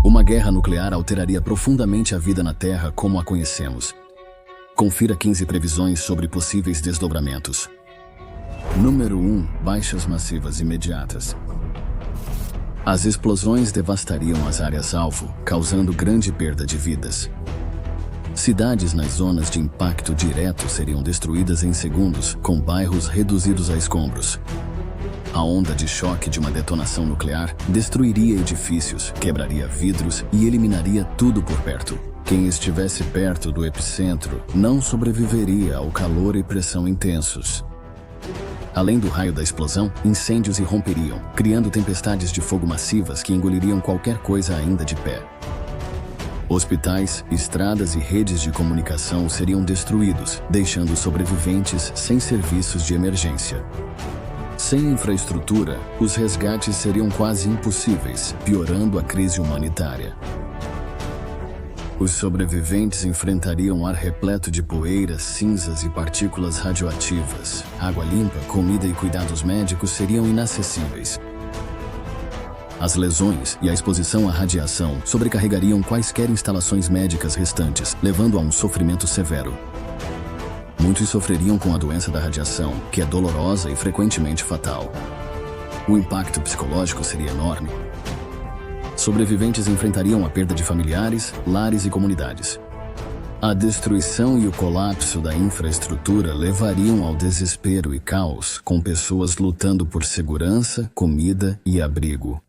Uma guerra nuclear alteraria profundamente a vida na Terra como a conhecemos. Confira 15 previsões sobre possíveis desdobramentos. Número 1. Baixas massivas imediatas. As explosões devastariam as áreas-alvo, causando grande perda de vidas. Cidades nas zonas de impacto direto seriam destruídas em segundos, com bairros reduzidos a escombros. A onda de choque de uma detonação nuclear destruiria edifícios, quebraria vidros e eliminaria tudo por perto. Quem estivesse perto do epicentro não sobreviveria ao calor e pressão intensos. Além do raio da explosão, incêndios irromperiam, criando tempestades de fogo massivas que engoliriam qualquer coisa ainda de pé. Hospitais, estradas e redes de comunicação seriam destruídos, deixando sobreviventes sem serviços de emergência. Sem infraestrutura, os resgates seriam quase impossíveis, piorando a crise humanitária. Os sobreviventes enfrentariam ar repleto de poeira, cinzas e partículas radioativas. Água limpa, comida e cuidados médicos seriam inacessíveis. As lesões e a exposição à radiação sobrecarregariam quaisquer instalações médicas restantes, levando a um sofrimento severo. Muitos sofreriam com a doença da radiação, que é dolorosa e frequentemente fatal. O impacto psicológico seria enorme. Sobreviventes enfrentariam a perda de familiares, lares e comunidades. A destruição e o colapso da infraestrutura levariam ao desespero e caos, com pessoas lutando por segurança, comida e abrigo.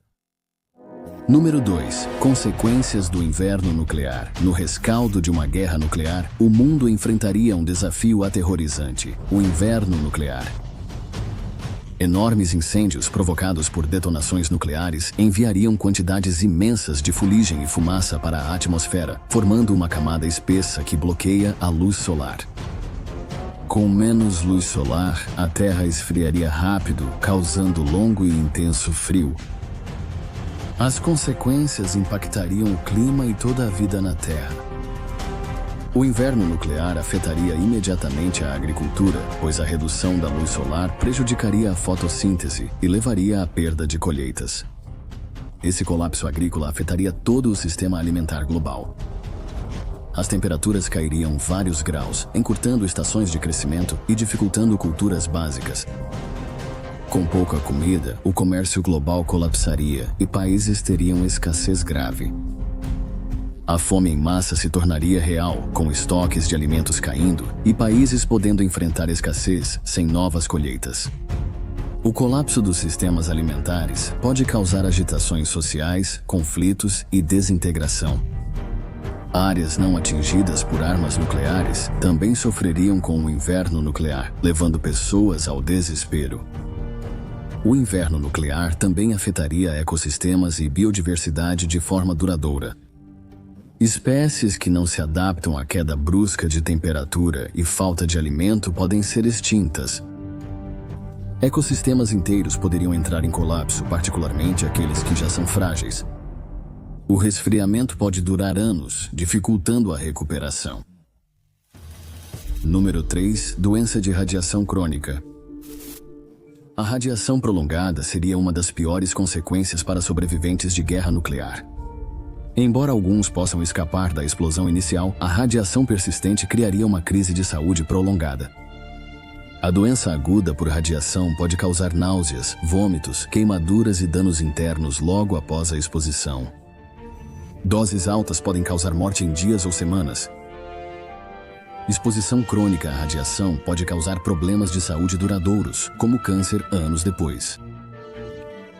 Número 2. Consequências do inverno nuclear. No rescaldo de uma guerra nuclear, o mundo enfrentaria um desafio aterrorizante: o inverno nuclear. Enormes incêndios provocados por detonações nucleares enviariam quantidades imensas de fuligem e fumaça para a atmosfera, formando uma camada espessa que bloqueia a luz solar. Com menos luz solar, a Terra esfriaria rápido, causando longo e intenso frio. As consequências impactariam o clima e toda a vida na Terra. O inverno nuclear afetaria imediatamente a agricultura, pois a redução da luz solar prejudicaria a fotossíntese e levaria à perda de colheitas. Esse colapso agrícola afetaria todo o sistema alimentar global. As temperaturas cairiam vários graus, encurtando estações de crescimento e dificultando culturas básicas. Com pouca comida, o comércio global colapsaria e países teriam escassez grave. A fome em massa se tornaria real, com estoques de alimentos caindo e países podendo enfrentar escassez sem novas colheitas. O colapso dos sistemas alimentares pode causar agitações sociais, conflitos e desintegração. Áreas não atingidas por armas nucleares também sofreriam com o inverno nuclear, levando pessoas ao desespero. O inverno nuclear também afetaria ecossistemas e biodiversidade de forma duradoura. Espécies que não se adaptam à queda brusca de temperatura e falta de alimento podem ser extintas. Ecossistemas inteiros poderiam entrar em colapso, particularmente aqueles que já são frágeis. O resfriamento pode durar anos, dificultando a recuperação. Número 3. Doença de radiação crônica. A radiação prolongada seria uma das piores consequências para sobreviventes de guerra nuclear. Embora alguns possam escapar da explosão inicial, a radiação persistente criaria uma crise de saúde prolongada. A doença aguda por radiação pode causar náuseas, vômitos, queimaduras e danos internos logo após a exposição. Doses altas podem causar morte em dias ou semanas. Exposição crônica à radiação pode causar problemas de saúde duradouros, como câncer anos depois.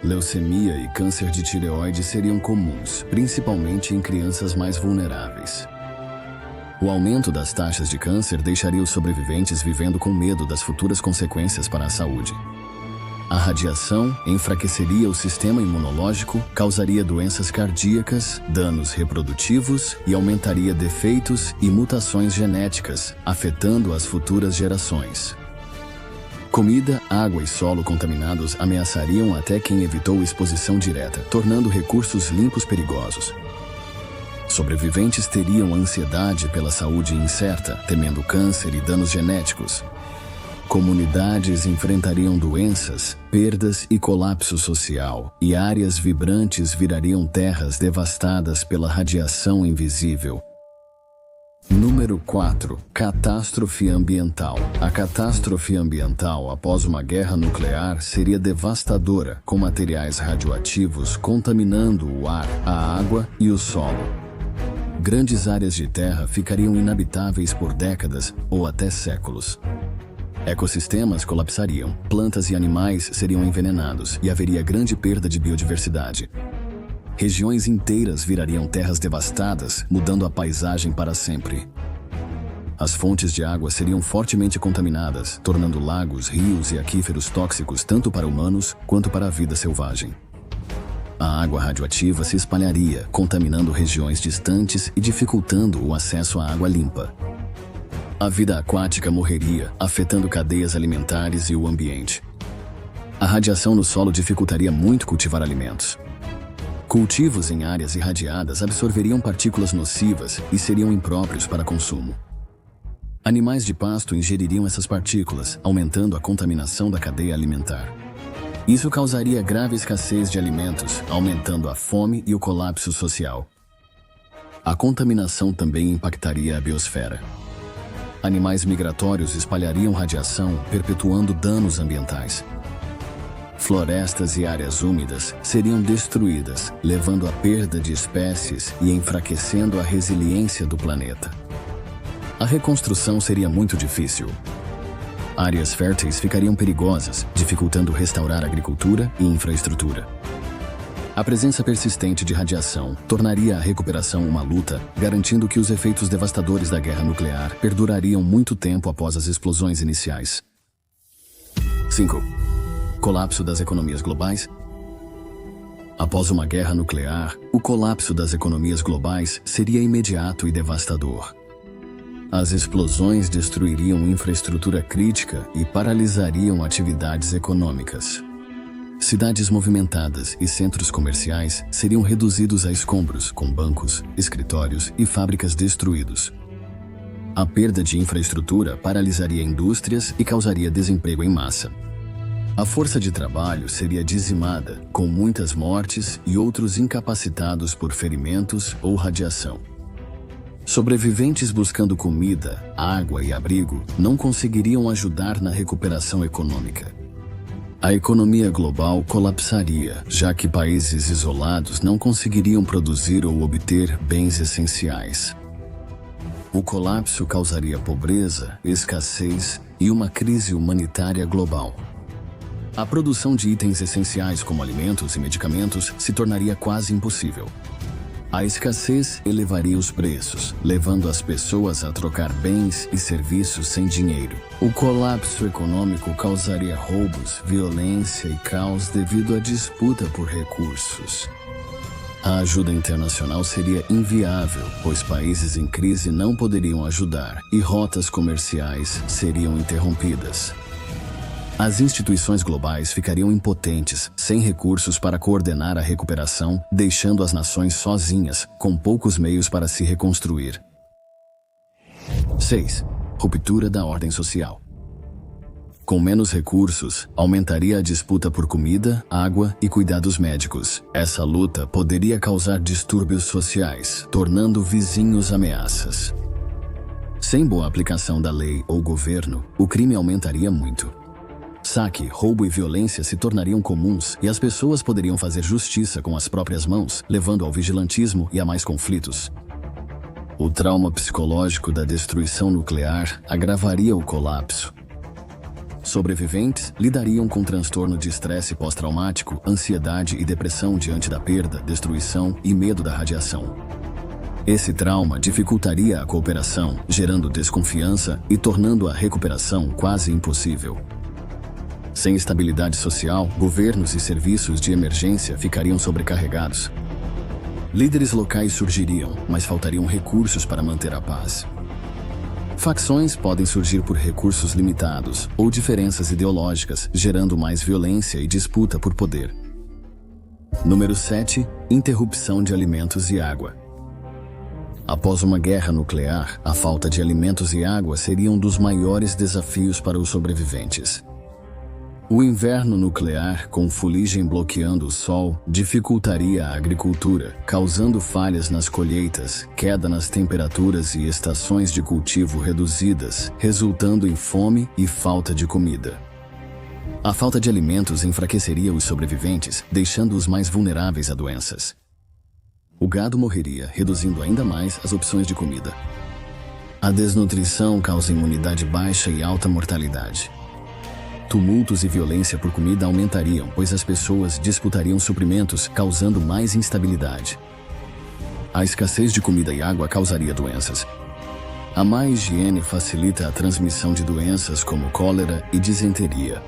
Leucemia e câncer de tireoide seriam comuns, principalmente em crianças mais vulneráveis. O aumento das taxas de câncer deixaria os sobreviventes vivendo com medo das futuras consequências para a saúde. A radiação enfraqueceria o sistema imunológico, causaria doenças cardíacas, danos reprodutivos e aumentaria defeitos e mutações genéticas, afetando as futuras gerações. Comida, água e solo contaminados ameaçariam até quem evitou exposição direta, tornando recursos limpos perigosos. Sobreviventes teriam ansiedade pela saúde incerta, temendo câncer e danos genéticos. Comunidades enfrentariam doenças, perdas e colapso social, e áreas vibrantes virariam terras devastadas pela radiação invisível. Número 4. Catástrofe ambiental. A catástrofe ambiental após uma guerra nuclear seria devastadora, com materiais radioativos contaminando o ar, a água e o solo. Grandes áreas de terra ficariam inabitáveis por décadas ou até séculos. Ecossistemas colapsariam, plantas e animais seriam envenenados e haveria grande perda de biodiversidade. Regiões inteiras virariam terras devastadas, mudando a paisagem para sempre. As fontes de água seriam fortemente contaminadas, tornando lagos, rios e aquíferos tóxicos tanto para humanos quanto para a vida selvagem. A água radioativa se espalharia, contaminando regiões distantes e dificultando o acesso à água limpa. A vida aquática morreria, afetando cadeias alimentares e o ambiente. A radiação no solo dificultaria muito cultivar alimentos. Cultivos em áreas irradiadas absorveriam partículas nocivas e seriam impróprios para consumo. Animais de pasto ingeririam essas partículas, aumentando a contaminação da cadeia alimentar. Isso causaria grave escassez de alimentos, aumentando a fome e o colapso social. A contaminação também impactaria a biosfera. Animais migratórios espalhariam radiação, perpetuando danos ambientais. Florestas e áreas úmidas seriam destruídas, levando à perda de espécies e enfraquecendo a resiliência do planeta. A reconstrução seria muito difícil. Áreas férteis ficariam perigosas, dificultando restaurar a agricultura e infraestrutura. A presença persistente de radiação tornaria a recuperação uma luta, garantindo que os efeitos devastadores da guerra nuclear perdurariam muito tempo após as explosões iniciais. 5. Colapso das economias globais. Após uma guerra nuclear, o colapso das economias globais seria imediato e devastador. As explosões destruiriam infraestrutura crítica e paralisariam atividades econômicas. Cidades movimentadas e centros comerciais seriam reduzidos a escombros, com bancos, escritórios e fábricas destruídos. A perda de infraestrutura paralisaria indústrias e causaria desemprego em massa. A força de trabalho seria dizimada, com muitas mortes e outros incapacitados por ferimentos ou radiação. Sobreviventes buscando comida, água e abrigo não conseguiriam ajudar na recuperação econômica. A economia global colapsaria, já que países isolados não conseguiriam produzir ou obter bens essenciais. O colapso causaria pobreza, escassez e uma crise humanitária global. A produção de itens essenciais como alimentos e medicamentos se tornaria quase impossível. A escassez elevaria os preços, levando as pessoas a trocar bens e serviços sem dinheiro. O colapso econômico causaria roubos, violência e caos devido à disputa por recursos. A ajuda internacional seria inviável, pois países em crise não poderiam ajudar e rotas comerciais seriam interrompidas. As instituições globais ficariam impotentes, sem recursos para coordenar a recuperação, deixando as nações sozinhas, com poucos meios para se reconstruir. 6. Ruptura da ordem social. Com menos recursos, aumentaria a disputa por comida, água e cuidados médicos. Essa luta poderia causar distúrbios sociais, tornando vizinhos ameaças. Sem boa aplicação da lei ou governo, o crime aumentaria muito. Saque, roubo e violência se tornariam comuns e as pessoas poderiam fazer justiça com as próprias mãos, levando ao vigilantismo e a mais conflitos. O trauma psicológico da destruição nuclear agravaria o colapso. Sobreviventes lidariam com transtorno de estresse pós-traumático, ansiedade e depressão diante da perda, destruição e medo da radiação. Esse trauma dificultaria a cooperação, gerando desconfiança e tornando a recuperação quase impossível. Sem estabilidade social, governos e serviços de emergência ficariam sobrecarregados. Líderes locais surgiriam, mas faltariam recursos para manter a paz. Facções podem surgir por recursos limitados ou diferenças ideológicas, gerando mais violência e disputa por poder. Número 7. Interrupção de alimentos e água. Após uma guerra nuclear, a falta de alimentos e água seria um dos maiores desafios para os sobreviventes. O inverno nuclear, com fuligem bloqueando o sol, dificultaria a agricultura, causando falhas nas colheitas, queda nas temperaturas e estações de cultivo reduzidas, resultando em fome e falta de comida. A falta de alimentos enfraqueceria os sobreviventes, deixando-os mais vulneráveis a doenças. O gado morreria, reduzindo ainda mais as opções de comida. A desnutrição causa imunidade baixa e alta mortalidade. Tumultos e violência por comida aumentariam, pois as pessoas disputariam suprimentos, causando mais instabilidade. A escassez de comida e água causaria doenças. A má higiene facilita a transmissão de doenças como cólera e disenteria.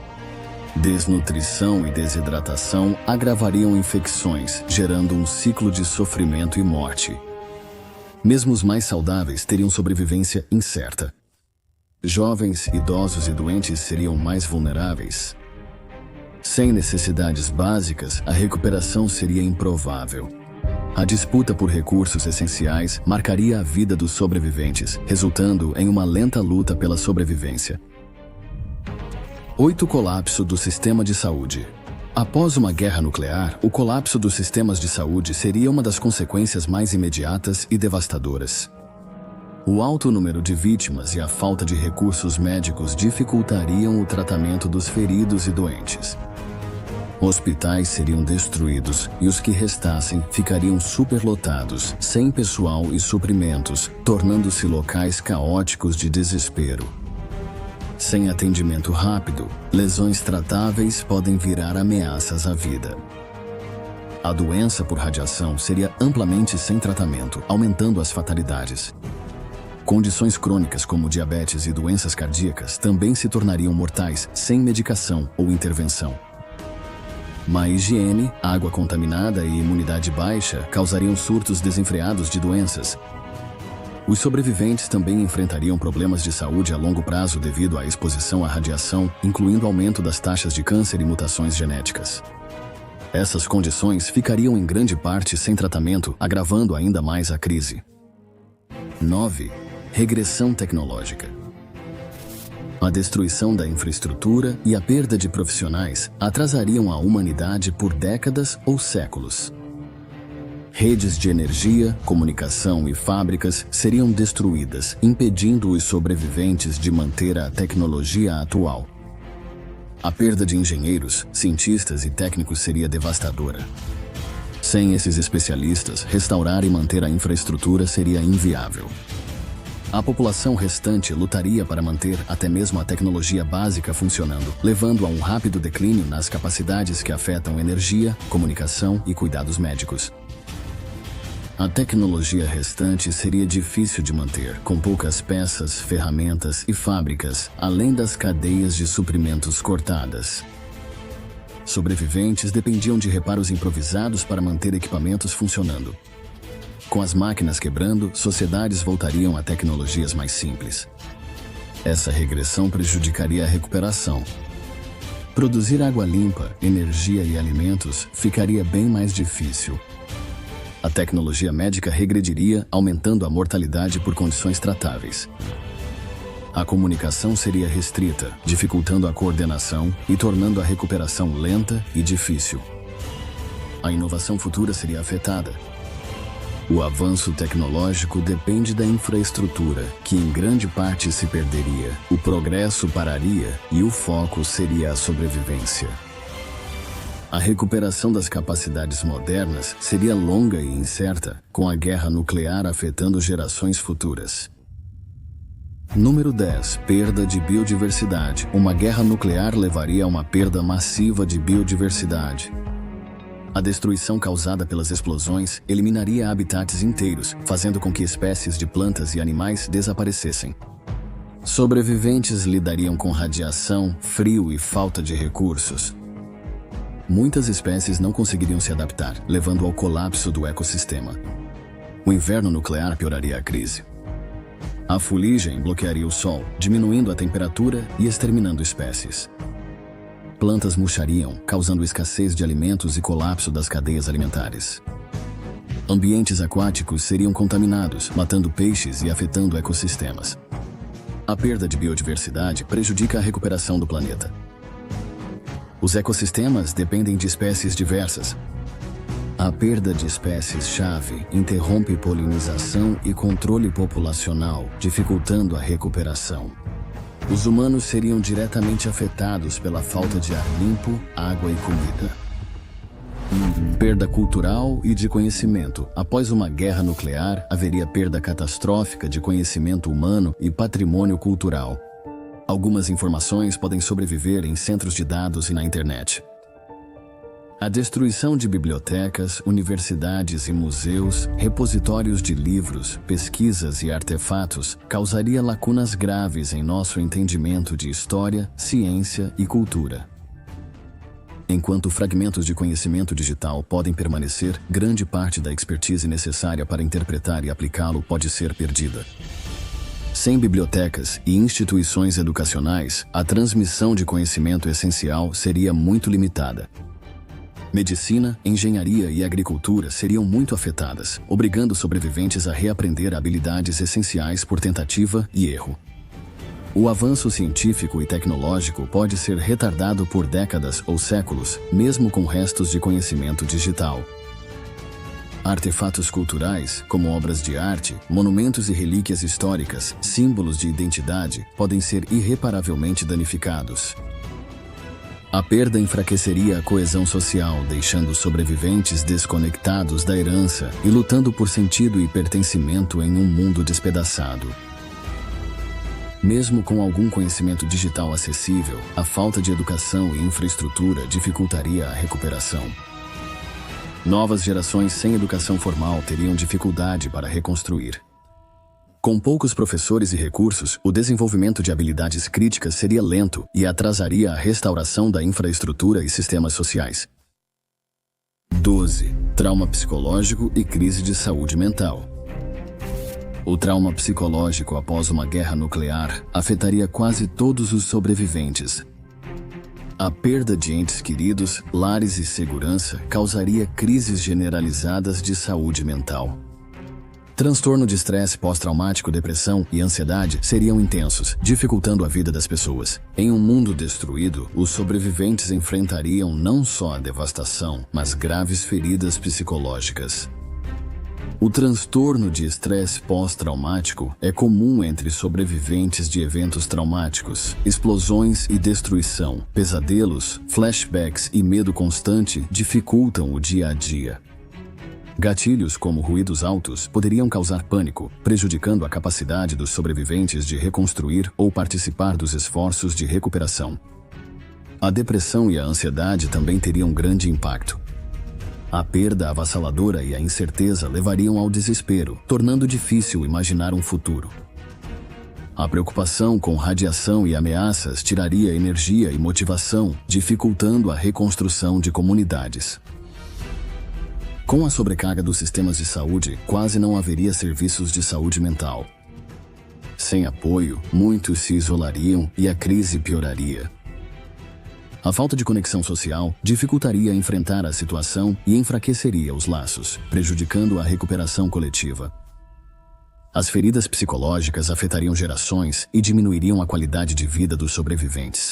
Desnutrição e desidratação agravariam infecções, gerando um ciclo de sofrimento e morte. Mesmo os mais saudáveis teriam sobrevivência incerta. Jovens, idosos e doentes seriam mais vulneráveis. Sem necessidades básicas, a recuperação seria improvável. A disputa por recursos essenciais marcaria a vida dos sobreviventes, resultando em uma lenta luta pela sobrevivência. 8. Colapso do sistema de saúde. Após uma guerra nuclear, o colapso dos sistemas de saúde seria uma das consequências mais imediatas e devastadoras. O alto número de vítimas e a falta de recursos médicos dificultariam o tratamento dos feridos e doentes. Hospitais seriam destruídos e os que restassem ficariam superlotados, sem pessoal e suprimentos, tornando-se locais caóticos de desespero. Sem atendimento rápido, lesões tratáveis podem virar ameaças à vida. A doença por radiação seria amplamente sem tratamento, aumentando as fatalidades. Condições crônicas como diabetes e doenças cardíacas também se tornariam mortais sem medicação ou intervenção. Má higiene, água contaminada e imunidade baixa causariam surtos desenfreados de doenças. Os sobreviventes também enfrentariam problemas de saúde a longo prazo devido à exposição à radiação, incluindo aumento das taxas de câncer e mutações genéticas. Essas condições ficariam em grande parte sem tratamento, agravando ainda mais a crise. 9. Regressão tecnológica. A destruição da infraestrutura e a perda de profissionais atrasariam a humanidade por décadas ou séculos. Redes de energia, comunicação e fábricas seriam destruídas, impedindo os sobreviventes de manter a tecnologia atual. A perda de engenheiros, cientistas e técnicos seria devastadora. Sem esses especialistas, restaurar e manter a infraestrutura seria inviável. A população restante lutaria para manter até mesmo a tecnologia básica funcionando, levando a um rápido declínio nas capacidades que afetam energia, comunicação e cuidados médicos. A tecnologia restante seria difícil de manter, com poucas peças, ferramentas e fábricas, além das cadeias de suprimentos cortadas. Sobreviventes dependiam de reparos improvisados para manter equipamentos funcionando. Com as máquinas quebrando, sociedades voltariam a tecnologias mais simples. Essa regressão prejudicaria a recuperação. Produzir água limpa, energia e alimentos ficaria bem mais difícil. A tecnologia médica regrediria, aumentando a mortalidade por condições tratáveis. A comunicação seria restrita, dificultando a coordenação e tornando a recuperação lenta e difícil. A inovação futura seria afetada. O avanço tecnológico depende da infraestrutura, que em grande parte se perderia. O progresso pararia e o foco seria a sobrevivência. A recuperação das capacidades modernas seria longa e incerta, com a guerra nuclear afetando gerações futuras. Número 10. Perda de biodiversidade. Uma guerra nuclear levaria a uma perda massiva de biodiversidade. A destruição causada pelas explosões eliminaria habitats inteiros, fazendo com que espécies de plantas e animais desaparecessem. Sobreviventes lidariam com radiação, frio e falta de recursos. Muitas espécies não conseguiriam se adaptar, levando ao colapso do ecossistema. O inverno nuclear pioraria a crise. A fuligem bloquearia o sol, diminuindo a temperatura e exterminando espécies. Plantas murchariam, causando escassez de alimentos e colapso das cadeias alimentares. Ambientes aquáticos seriam contaminados, matando peixes e afetando ecossistemas. A perda de biodiversidade prejudica a recuperação do planeta. Os ecossistemas dependem de espécies diversas. A perda de espécies-chave interrompe polinização e controle populacional, dificultando a recuperação. Os humanos seriam diretamente afetados pela falta de ar limpo, água e comida. Perda cultural e de conhecimento. Após uma guerra nuclear, haveria perda catastrófica de conhecimento humano e patrimônio cultural. Algumas informações podem sobreviver em centros de dados e na internet. A destruição de bibliotecas, universidades e museus, repositórios de livros, pesquisas e artefatos causaria lacunas graves em nosso entendimento de história, ciência e cultura. Enquanto fragmentos de conhecimento digital podem permanecer, grande parte da expertise necessária para interpretar e aplicá-lo pode ser perdida. Sem bibliotecas e instituições educacionais, a transmissão de conhecimento essencial seria muito limitada. Medicina, engenharia e agricultura seriam muito afetadas, obrigando sobreviventes a reaprender habilidades essenciais por tentativa e erro. O avanço científico e tecnológico pode ser retardado por décadas ou séculos, mesmo com restos de conhecimento digital. Artefatos culturais, como obras de arte, monumentos e relíquias históricas, símbolos de identidade, podem ser irreparavelmente danificados. A perda enfraqueceria a coesão social, deixando sobreviventes desconectados da herança e lutando por sentido e pertencimento em um mundo despedaçado. Mesmo com algum conhecimento digital acessível, a falta de educação e infraestrutura dificultaria a recuperação. Novas gerações sem educação formal teriam dificuldade para reconstruir. Com poucos professores e recursos, o desenvolvimento de habilidades críticas seria lento e atrasaria a restauração da infraestrutura e sistemas sociais. 12. Trauma psicológico e crise de saúde mental. O trauma psicológico após uma guerra nuclear afetaria quase todos os sobreviventes. A perda de entes queridos, lares e segurança causaria crises generalizadas de saúde mental. Transtorno de estresse pós-traumático, depressão e ansiedade seriam intensos, dificultando a vida das pessoas. Em um mundo destruído, os sobreviventes enfrentariam não só a devastação, mas graves feridas psicológicas. O transtorno de estresse pós-traumático é comum entre sobreviventes de eventos traumáticos. Explosões e destruição, pesadelos, flashbacks e medo constante dificultam o dia a dia. Gatilhos como ruídos altos poderiam causar pânico, prejudicando a capacidade dos sobreviventes de reconstruir ou participar dos esforços de recuperação. A depressão e a ansiedade também teriam grande impacto. A perda avassaladora e a incerteza levariam ao desespero, tornando difícil imaginar um futuro. A preocupação com radiação e ameaças tiraria energia e motivação, dificultando a reconstrução de comunidades. Com a sobrecarga dos sistemas de saúde, quase não haveria serviços de saúde mental. Sem apoio, muitos se isolariam e a crise pioraria. A falta de conexão social dificultaria enfrentar a situação e enfraqueceria os laços, prejudicando a recuperação coletiva. As feridas psicológicas afetariam gerações e diminuiriam a qualidade de vida dos sobreviventes.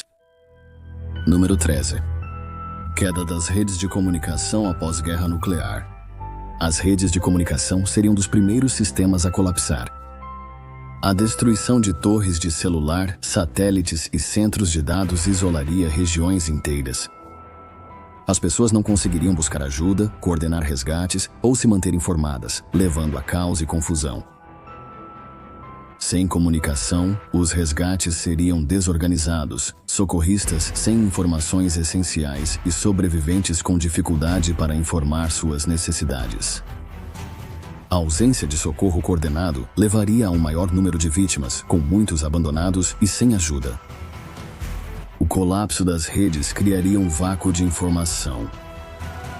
Número 13. Queda das redes de comunicação após guerra nuclear. As redes de comunicação seriam dos primeiros sistemas a colapsar. A destruição de torres de celular, satélites e centros de dados isolaria regiões inteiras. As pessoas não conseguiriam buscar ajuda, coordenar resgates ou se manter informadas, levando a caos e confusão. Sem comunicação, os resgates seriam desorganizados, socorristas sem informações essenciais e sobreviventes com dificuldade para informar suas necessidades. A ausência de socorro coordenado levaria a um maior número de vítimas, com muitos abandonados e sem ajuda. O colapso das redes criaria um vácuo de informação.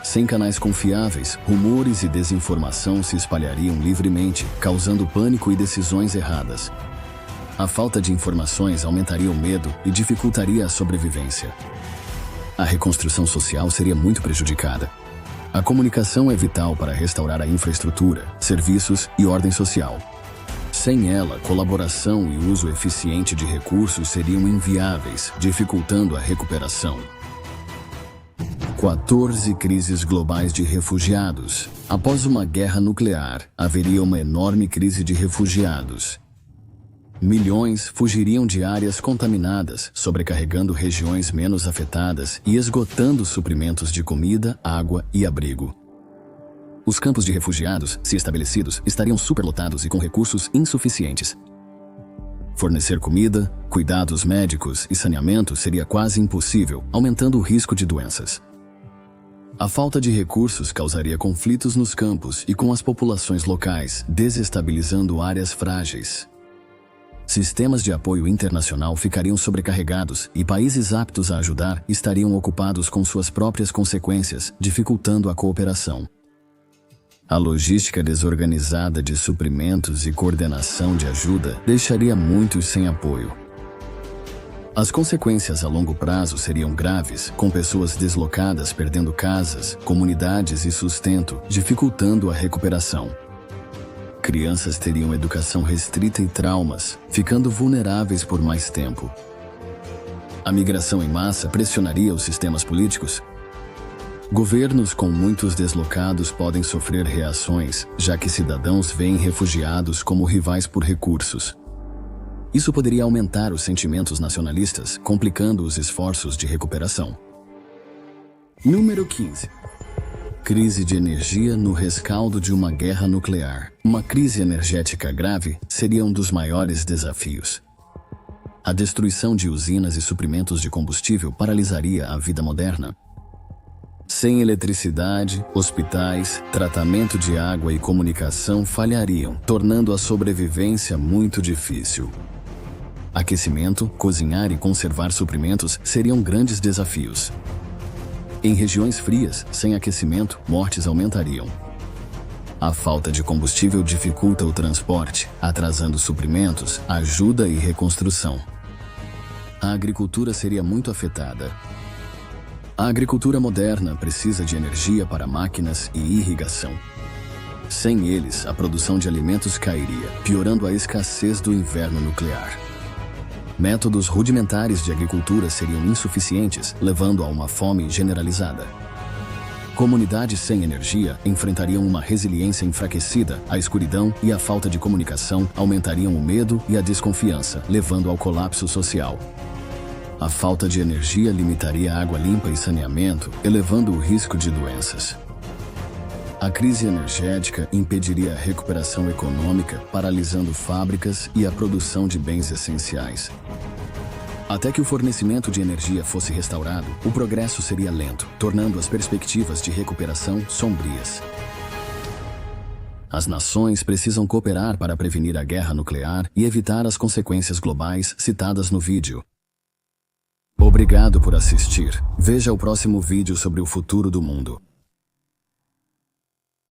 Sem canais confiáveis, rumores e desinformação se espalhariam livremente, causando pânico e decisões erradas. A falta de informações aumentaria o medo e dificultaria a sobrevivência. A reconstrução social seria muito prejudicada. A comunicação é vital para restaurar a infraestrutura, serviços e ordem social. Sem ela, colaboração e uso eficiente de recursos seriam inviáveis, dificultando a recuperação. 14 crises globais de refugiados. Após uma guerra nuclear, haveria uma enorme crise de refugiados. Milhões fugiriam de áreas contaminadas, sobrecarregando regiões menos afetadas e esgotando suprimentos de comida, água e abrigo. Os campos de refugiados, se estabelecidos, estariam superlotados e com recursos insuficientes. Fornecer comida, cuidados médicos e saneamento seria quase impossível, aumentando o risco de doenças. A falta de recursos causaria conflitos nos campos e com as populações locais, desestabilizando áreas frágeis. Sistemas de apoio internacional ficariam sobrecarregados e países aptos a ajudar estariam ocupados com suas próprias consequências, dificultando a cooperação. A logística desorganizada de suprimentos e coordenação de ajuda deixaria muitos sem apoio. As consequências a longo prazo seriam graves, com pessoas deslocadas perdendo casas, comunidades e sustento, dificultando a recuperação. Crianças teriam educação restrita e traumas, ficando vulneráveis por mais tempo. A migração em massa pressionaria os sistemas políticos. Governos com muitos deslocados podem sofrer reações, já que cidadãos veem refugiados como rivais por recursos. Isso poderia aumentar os sentimentos nacionalistas, complicando os esforços de recuperação. Número 15. Crise de energia no rescaldo de uma guerra nuclear. Uma crise energética grave seria um dos maiores desafios. A destruição de usinas e suprimentos de combustível paralisaria a vida moderna. Sem eletricidade, hospitais, tratamento de água e comunicação falhariam, tornando a sobrevivência muito difícil. Aquecimento, cozinhar e conservar suprimentos seriam grandes desafios. Em regiões frias, sem aquecimento, mortes aumentariam. A falta de combustível dificulta o transporte, atrasando suprimentos, ajuda e reconstrução. A agricultura seria muito afetada. A agricultura moderna precisa de energia para máquinas e irrigação. Sem eles, a produção de alimentos cairia, piorando a escassez do inverno nuclear. Métodos rudimentares de agricultura seriam insuficientes, levando a uma fome generalizada. Comunidades sem energia enfrentariam uma resiliência enfraquecida, a escuridão e a falta de comunicação aumentariam o medo e a desconfiança, levando ao colapso social. A falta de energia limitaria a água limpa e saneamento, elevando o risco de doenças. A crise energética impediria a recuperação econômica, paralisando fábricas e a produção de bens essenciais. Até que o fornecimento de energia fosse restaurado, o progresso seria lento, tornando as perspectivas de recuperação sombrias. As nações precisam cooperar para prevenir a guerra nuclear e evitar as consequências globais citadas no vídeo. Obrigado por assistir. Veja o próximo vídeo sobre o futuro do mundo.